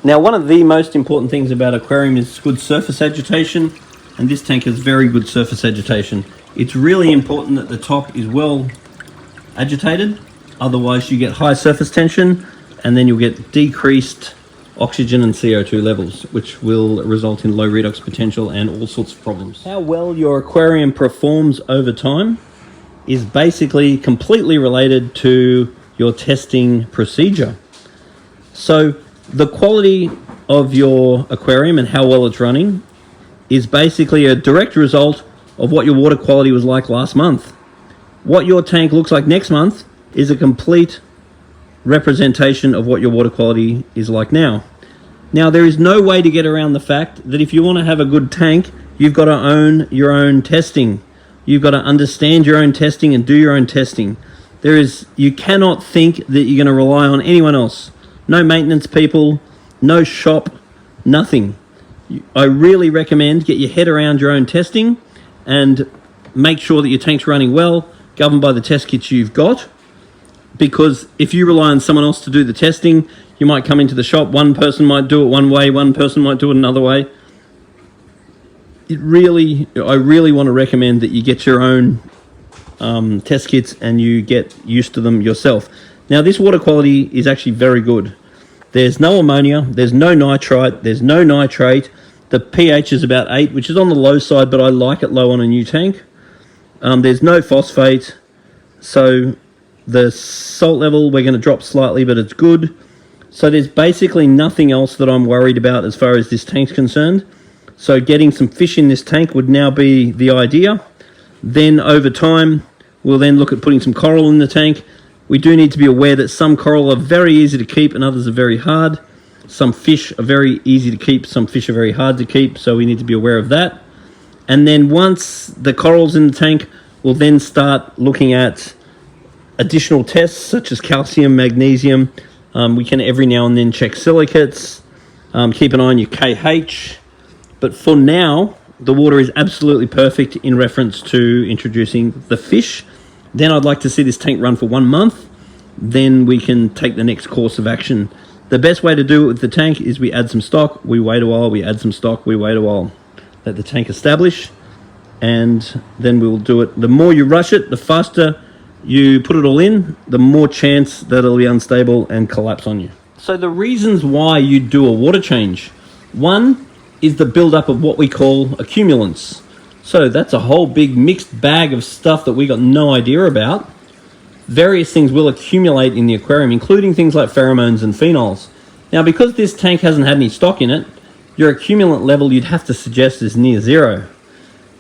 Now, one of the most important things about aquarium is good surface agitation, and this tank has very good surface agitation. It's really important that the top is well agitated, otherwise you get high surface tension and then you'll get decreased oxygen and CO2 levels, which will result in low redox potential and all sorts of problems. How well your aquarium performs over time is basically completely related to your testing procedure. So the quality of your aquarium and how well it's running is basically a direct result of what your water quality was like last month. What your tank looks like next month is a complete representation of what your water quality is like now. Now, there is no way to get around the fact that if you want to have a good tank, you've got to own your own testing. You've got to understand your own testing and do your own testing. You cannot think that you're going to rely on anyone else. No maintenance people, no shop, nothing. I really recommend get your head around your own testing and make sure that your tank's running well, governed by the test kits you've got. Because if you rely on someone else to do the testing, you might come into the shop, one person might do it one way, one person might do it another way. I really want to recommend that you get your own test kits and you get used to them yourself. Now, this water quality is actually very good. There's no ammonia, there's no nitrite, there's no nitrate. The pH is about 8, which is on the low side, but I like it low on a new tank. There's no phosphate, so the salt level we're going to drop slightly, but it's good. So there's basically nothing else that I'm worried about as far as this tank's concerned. So getting some fish in this tank would now be the idea. Then over time, we'll then look at putting some coral in the tank. We do need to be aware that some coral are very easy to keep and others are very hard. Some fish are very easy to keep, some fish are very hard to keep, so we need to be aware of that. And then once the coral's in the tank, we'll then start looking at additional tests such as calcium, magnesium. We can every now and then check silicates, keep an eye on your KH. But for now, the water is absolutely perfect in reference to introducing the fish. Then I'd like to see this tank run for 1 month. Then we can take the next course of action. The best way to do it with the tank is we add some stock, we wait a while, we add some stock, we wait a while. Let the tank establish, and then we'll do it. The more you rush it, the faster you put it all in, the more chance that it'll be unstable and collapse on you. So the reasons why you do a water change. One is the buildup of what we call accumulants. So that's a whole big mixed bag of stuff that we got no idea about. Various things will accumulate in the aquarium, including things like pheromones and phenols. Now, because this tank hasn't had any stock in it, your accumulant level you'd have to suggest is near zero.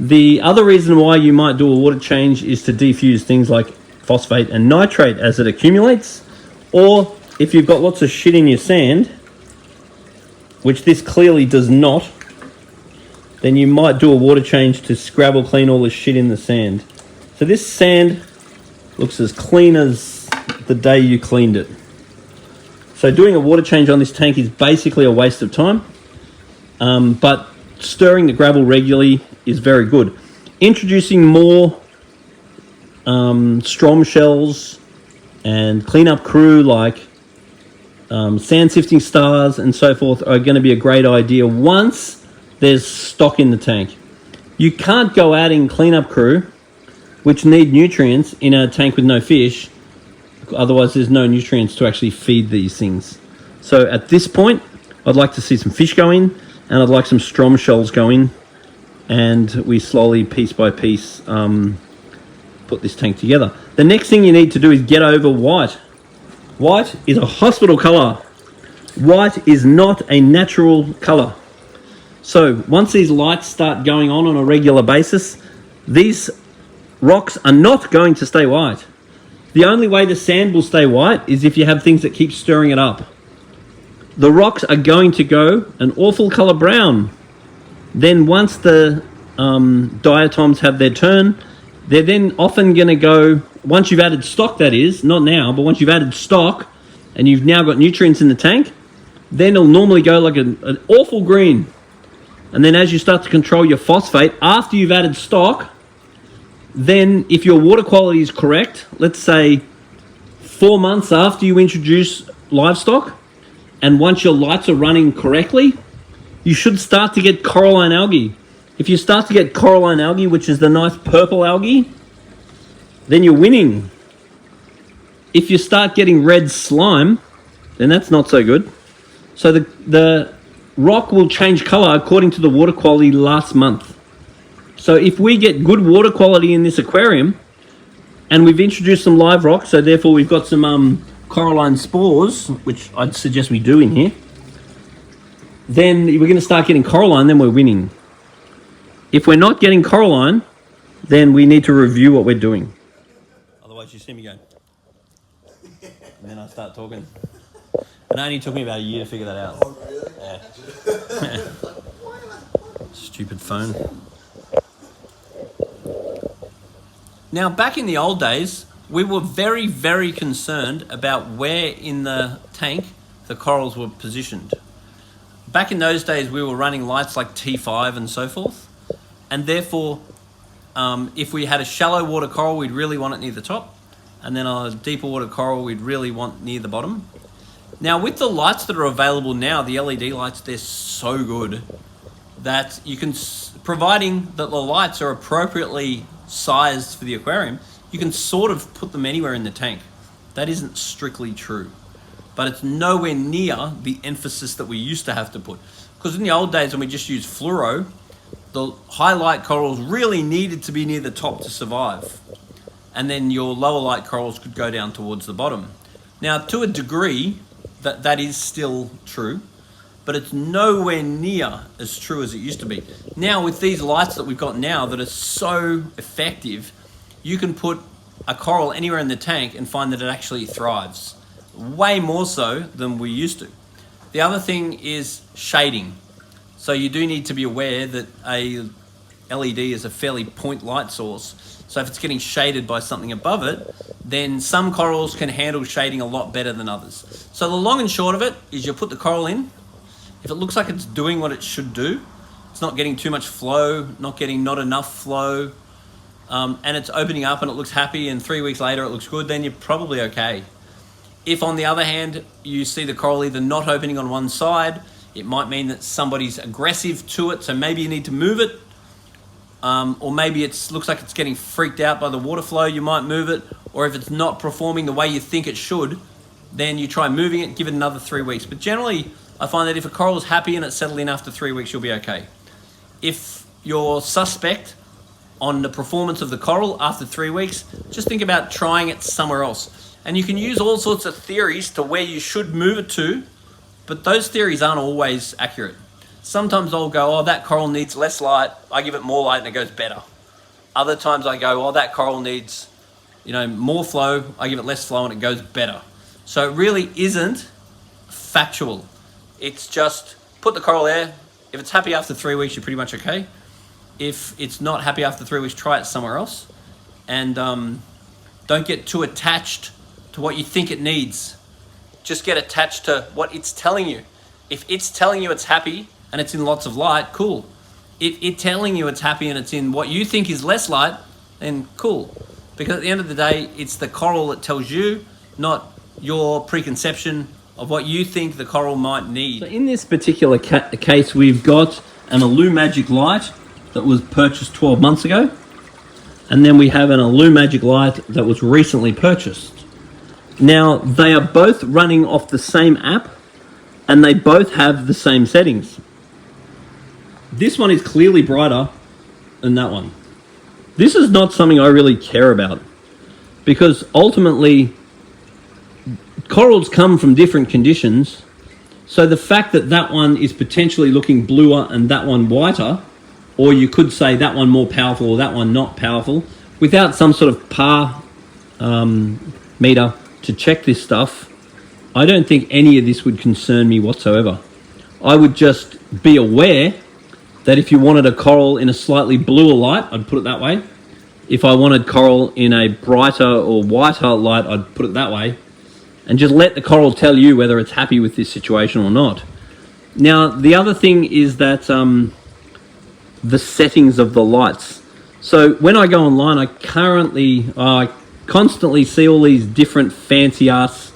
The other reason why you might do a water change is to defuse things like phosphate and nitrate as it accumulates, or if you've got lots of shit in your sand, which this clearly does not, then you might do a water change to scrabble clean all the shit in the sand. So this sand looks as clean as the day you cleaned it. So doing a water change on this tank is basically a waste of time, but stirring the gravel regularly is very good. Introducing more strom shells and cleanup crew like sand sifting stars and so forth are going to be a great idea once there's stock in the tank. You can't go adding cleanup crew which need nutrients in a tank with no fish, otherwise there's no nutrients to actually feed these things. So at this point, I'd like to see some fish go in, and I'd like some strom shells go in, and we slowly, piece by piece, put this tank together. The next thing you need to do is get over white. White is a hospital color. White is not a natural color. So once these lights start going on a regular basis, these rocks are not going to stay white. The only way the sand will stay white is if you have things that keep stirring it up. The rocks are going to go an awful color brown. Then once the diatoms have their turn, they're then often going to go, once you've added stock that is, not now, but once you've added stock and you've now got nutrients in the tank, then it'll normally go like an awful green. And then as you start to control your phosphate, after you've added stock, then if your water quality is correct, let's say 4 months after you introduce livestock, and once your lights are running correctly, you should start to get coralline algae. If you start to get coralline algae, which is the nice purple algae, then you're winning. If you start getting red slime, then that's not so good. So the rock will change color according to the water quality last month. So if we get good water quality in this aquarium, and we've introduced some live rock, so therefore we've got some coralline spores, which I'd suggest we do in here, then we're going to start getting coralline, then we're winning. If we're not getting coralline, then we need to review what we're doing. Otherwise you see me going, and then I start talking. It only took me about a year to figure that out. Oh, really? Yeah. Stupid phone. Now, back in the old days, we were very, very concerned about where in the tank the corals were positioned. Back in those days, we were running lights like T5 and so forth. And therefore, if we had a shallow water coral, we'd really want it near the top. And then a deeper water coral, we'd really want near the bottom. Now, with the lights that are available now, the LED lights, they're so good that you can, providing that the lights are appropriately sized for the aquarium, you can sort of put them anywhere in the tank. That isn't strictly true, but it's nowhere near the emphasis that we used to have to put. Because in the old days when we just used fluoro, the highlight corals really needed to be near the top to survive. And then your lower light corals could go down towards the bottom. Now, to a degree, that is still true, but it's nowhere near as true as it used to be. Now, with these lights that we've got now that are so effective, you can put a coral anywhere in the tank and find that it actually thrives. Way more so than we used to. The other thing is shading. So you do need to be aware that a LED is a fairly point light source. So if it's getting shaded by something above it, then some corals can handle shading a lot better than others. So the long and short of it is you put the coral in. If it looks like it's doing what it should do, it's not getting too much flow, not enough flow, and it's opening up and it looks happy, and 3 weeks later it looks good, then you're probably okay. If on the other hand, you see the coral either not opening on one side, it might mean that somebody's aggressive to it, so maybe you need to move it. Or maybe it looks like it's getting freaked out by the water flow, you might move it. Or if it's not performing the way you think it should, then you try moving it, give it another 3 weeks. But generally, I find that if a coral is happy and it's settled in after 3 weeks, you'll be okay. If you're suspect on the performance of the coral after 3 weeks, just think about trying it somewhere else. And you can use all sorts of theories to where you should move it to, but those theories aren't always accurate. Sometimes I'll go, oh, that coral needs less light. I give it more light and it goes better. Other times I go, oh, that coral needs, more flow. I give it less flow and it goes better. So it really isn't factual. It's just put the coral there. If it's happy after 3 weeks, you're pretty much okay. If it's not happy after 3 weeks, try it somewhere else. And don't get too attached to what you think it needs. Just get attached to what it's telling you. If it's telling you it's happy and it's in lots of light, cool. If it's telling you it's happy and it's in what you think is less light, then cool. Because at the end of the day, it's the coral that tells you, not your preconception of what you think the coral might need. So in this particular case, we've got an Magic light that was purchased 12 months ago. And then we have an Magic light that was recently purchased. Now, they are both running off the same app and they both have the same settings. This one is clearly brighter than that one. This is not something I really care about because ultimately corals come from different conditions. So the fact that that one is potentially looking bluer and that one whiter, or you could say that one more powerful or that one not powerful, without some sort of par meter to check this stuff, I don't think any of this would concern me whatsoever. I would just be aware that if you wanted a coral in a slightly bluer light, I'd put it that way. If I wanted coral in a brighter or whiter light, I'd put it that way. And just let the coral tell you whether it's happy with this situation or not. Now, the other thing is that the settings of the lights. So when I go online, I constantly see all these different fancy ass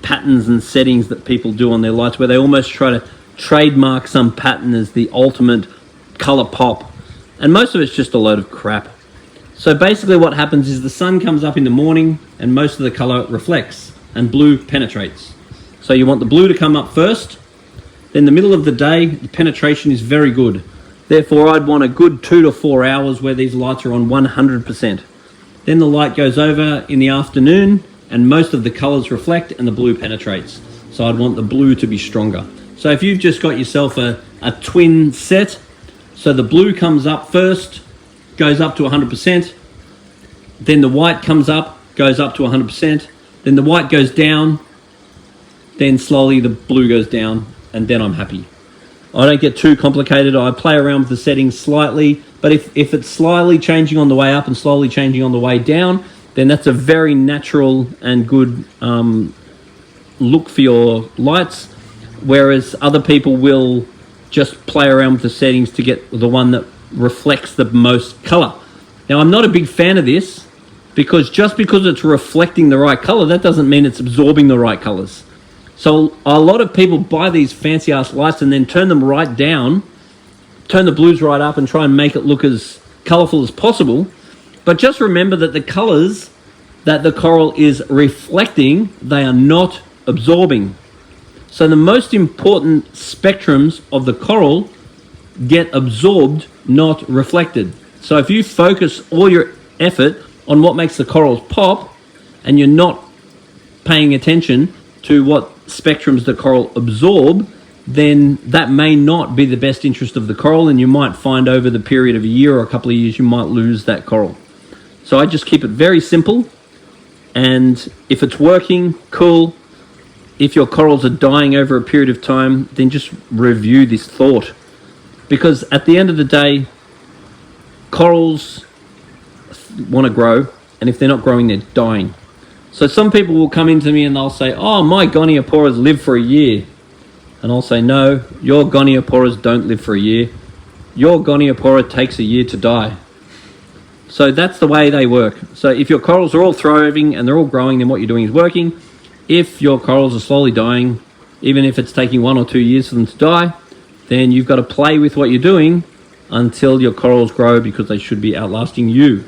patterns and settings that people do on their lights, where they almost try to trademark some pattern as the ultimate color pop. And most of it's just a load of crap. So basically what happens is the sun comes up in the morning and most of the color reflects and blue penetrates. So you want the blue to come up first. Then the middle of the day, the penetration is very good. Therefore, I'd want a good 2 to 4 hours where these lights are on 100%. Then the light goes over in the afternoon and most of the colors reflect and the blue penetrates. So I'd want the blue to be stronger. So if you've just got yourself a twin set, so the blue comes up first, goes up to 100%, then the white comes up, goes up to 100%, then the white goes down, then slowly the blue goes down, and then I'm happy. I don't get too complicated. I play around with the settings slightly, but if it's slightly changing on the way up and slowly changing on the way down, then that's a very natural and good look for your lights, whereas other people will just play around with the settings to get the one that reflects the most color. Now, I'm not a big fan of this, because just because it's reflecting the right color, that doesn't mean it's absorbing the right colors. So a lot of people buy these fancy ass lights and then turn them right down, turn the blues right up and try and make it look as colorful as possible. But just remember that the colors that the coral is reflecting, they are not absorbing. So the most important spectrums of the coral get absorbed, not reflected. So if you focus all your effort on what makes the corals pop and you're not paying attention to what spectrums the coral absorb, then that may not be the best interest of the coral, and you might find over the period of a year or a couple of years you might lose that coral. So I just keep it very simple, and if it's working, cool. If your corals are dying over a period of time, then just review this thought, because at the end of the day, corals want to grow, and if they're not growing, they're dying. So some people will come into me and they'll say, oh, my Gonioporas live for a year. And I'll say, no, your Gonioporas don't live for a year. Your Goniopora takes a year to die. So that's the way they work. So if your corals are all thriving and they're all growing, then what you're doing is working. If your corals are slowly dying, even if it's taking 1 or 2 years for them to die, then you've got to play with what you're doing until your corals grow, because they should be outlasting you.